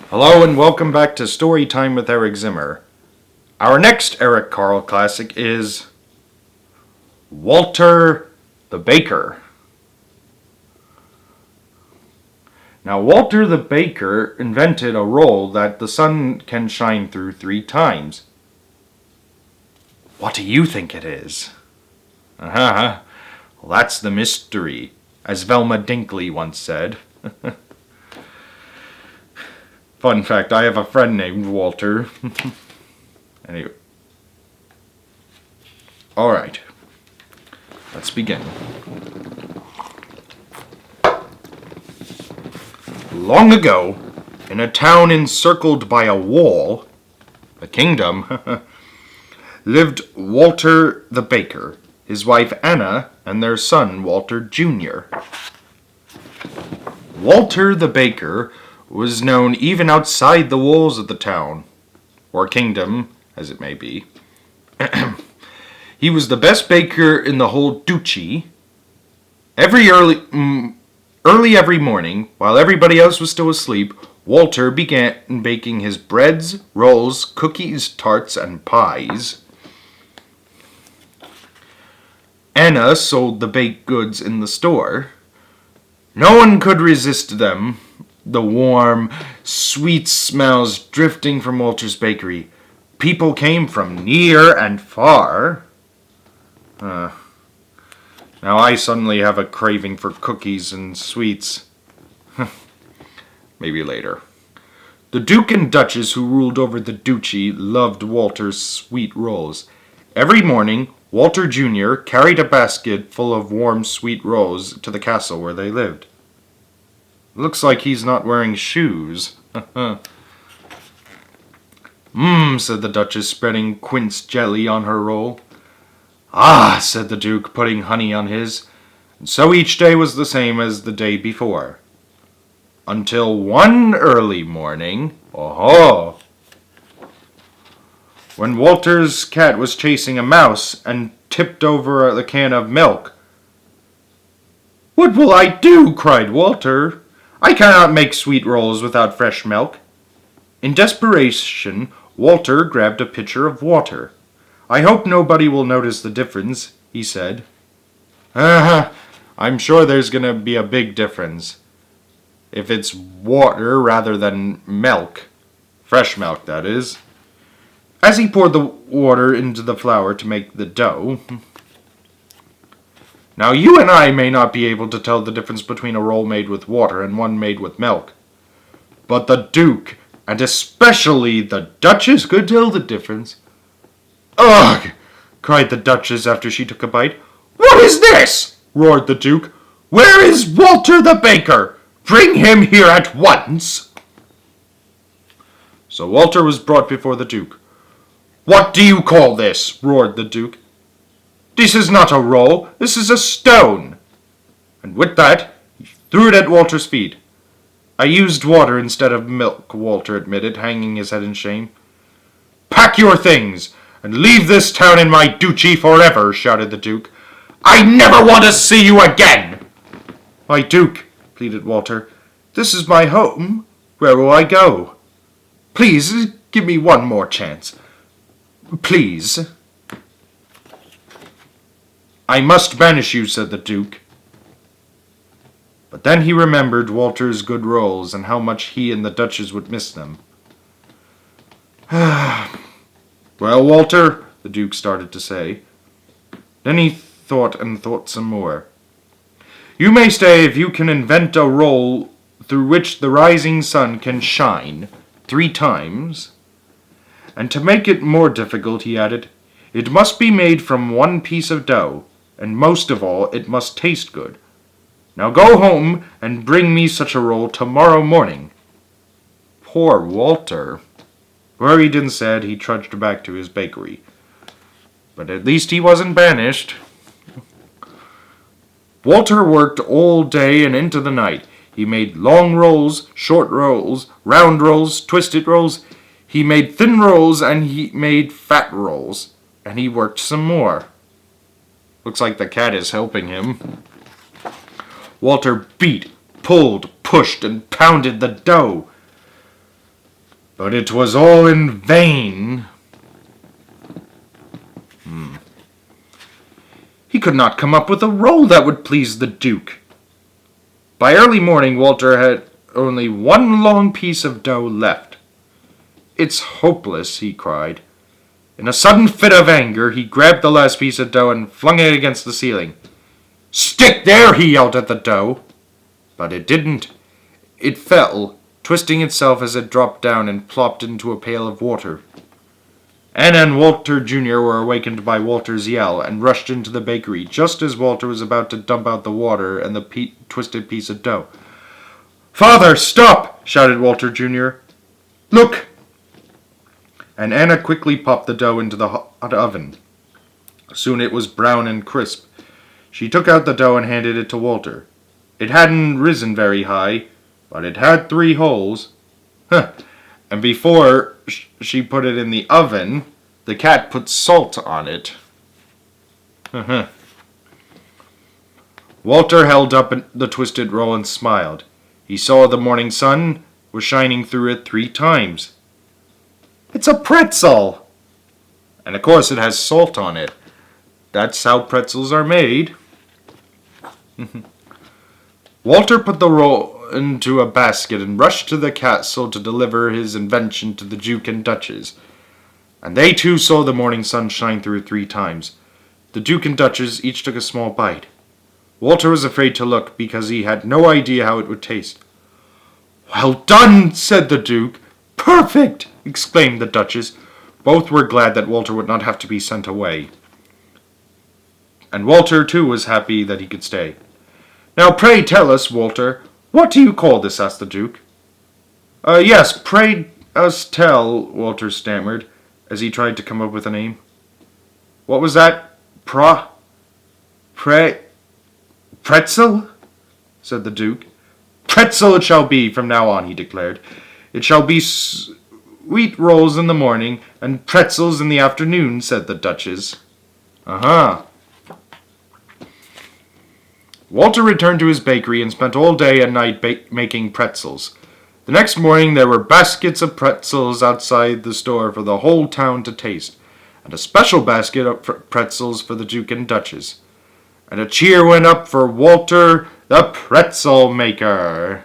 Hello and welcome back to Story Time with Eric Zimmer. Our next Eric Carle classic is Walter the Baker. Now, Walter the Baker invented a roll that the sun can shine through 3 times. What do you think it is? Well, that's the mystery, as Velma Dinkley once said. Fun fact, I have a friend named Walter. Anyway. Alright. Let's begin. Long ago, in a town encircled by a wall, a kingdom, lived Walter the Baker, his wife Anna, and their son Walter Jr. Walter the Baker was known even outside the walls of the town, or kingdom, as it may be. He was the best baker in the whole duchy. Early every morning, while everybody else was still asleep, Walter began baking his breads, rolls, cookies, tarts, and pies. Anna sold the baked goods in the store. No one could resist them. The warm, sweet smells drifting from Walter's bakery. People came from near and far. Now I suddenly have a craving for cookies and sweets. Maybe later. The Duke and Duchess who ruled over the duchy loved Walter's sweet rolls. Every morning, Walter Jr. carried a basket full of warm, sweet rolls to the castle where they lived. Looks like he's not wearing shoes. Said the Duchess, spreading quince jelly on her roll. Ah, said the Duke, putting honey on his. And so each day was the same as the day before. Until one early morning, when Walter's cat was chasing a mouse and tipped over the can of milk. "What will I do?" cried Walter. "I cannot make sweet rolls without fresh milk." In desperation, Walter grabbed a pitcher of water. "I hope nobody will notice the difference," he said. I'm sure there's going to be a big difference. If it's water rather than milk. Fresh milk, that is. As he poured the water into the flour to make the dough. Now, you and I may not be able to tell the difference between a roll made with water and one made with milk. But the Duke, and especially the Duchess, could tell the difference. "Ugh!" cried the Duchess after she took a bite. "What is this?" roared the Duke. "Where is Walter the Baker? Bring him here at once." So Walter was brought before the Duke. "What do you call this?" roared the Duke. "This is not a roll, this is a stone." And with that, he threw it at Walter's feet. "I used water instead of milk," Walter admitted, hanging his head in shame. "Pack your things, and leave this town and my duchy forever," shouted the Duke. "I never want to see you again." "Why, Duke," pleaded Walter, "this is my home. Where will I go? Please, give me one more chance. Please." "I must banish you," said the Duke. But then he remembered Walter's good rolls and how much he and the Duchess would miss them. "Well, Walter," the Duke started to say. Then he thought and thought some more. "You may stay if you can invent a roll through which the rising sun can shine 3 times. And to make it more difficult," he added, "it must be made from one piece of dough, and most of all, it must taste good. Now go home and bring me such a roll tomorrow morning." Poor Walter. Worried and sad, he trudged back to his bakery. But at least he wasn't banished. Walter worked all day and into the night. He made long rolls, short rolls, round rolls, twisted rolls. He made thin rolls and he made fat rolls. And he worked some more. Looks like the cat is helping him. Walter beat, pulled, pushed, and pounded the dough. But it was all in vain. He could not come up with a roll that would please the Duke. By early morning, Walter had only one long piece of dough left. "It's hopeless," he cried. In a sudden fit of anger, he grabbed the last piece of dough and flung it against the ceiling. "Stick there!" he yelled at the dough. But it didn't. It fell, twisting itself as it dropped down and plopped into a pail of water. Anna and Walter Jr. were awakened by Walter's yell and rushed into the bakery just as Walter was about to dump out the water and the twisted piece of dough. "Father, stop!" shouted Walter Jr. "Look!" And Anna quickly popped the dough into the hot oven. Soon it was brown and crisp. She took out the dough and handed it to Walter. It hadn't risen very high, but it had 3 holes. And before she put it in the oven, the cat put salt on it. Walter held up the twisted roll and smiled. He saw the morning sun was shining through it 3 times. "It's a pretzel!" And of course it has salt on it. That's how pretzels are made. Walter put the roll into a basket and rushed to the castle to deliver his invention to the Duke and Duchess. And they too saw the morning sun shine through 3 times. The Duke and Duchess each took a small bite. Walter was afraid to look because he had no idea how it would taste. "Well done," said the Duke. "Perfect!" exclaimed the Duchess. Both were glad that Walter would not have to be sent away. And Walter, too, was happy that he could stay. "Now pray tell us, Walter, what do you call this?" asked the Duke. Yes, pray us tell," Walter stammered, as he tried to come up with a name. "What was that? Pretzel?" said the Duke. "Pretzel it shall be from now on," he declared. "It shall be sweet rolls in the morning and pretzels in the afternoon," said the Duchess. Walter returned to his bakery and spent all day and night making pretzels. The next morning there were baskets of pretzels outside the store for the whole town to taste, and a special basket of pretzels for the Duke and Duchess. And a cheer went up for Walter the Pretzel Maker.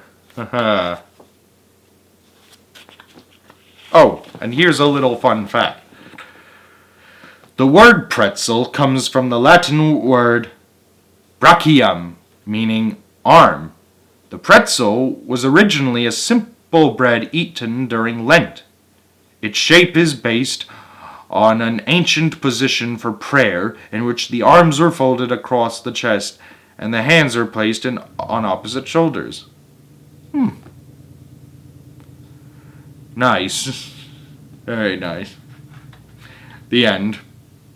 Oh, and here's a little fun fact. The word pretzel comes from the Latin word brachium, meaning arm. The pretzel was originally a simple bread eaten during Lent. Its shape is based on an ancient position for prayer in which the arms were folded across the chest and the hands are placed on opposite shoulders. Nice. Very nice. The end.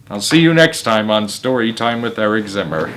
I'll see you next time on Story Time with Eric Zimmer.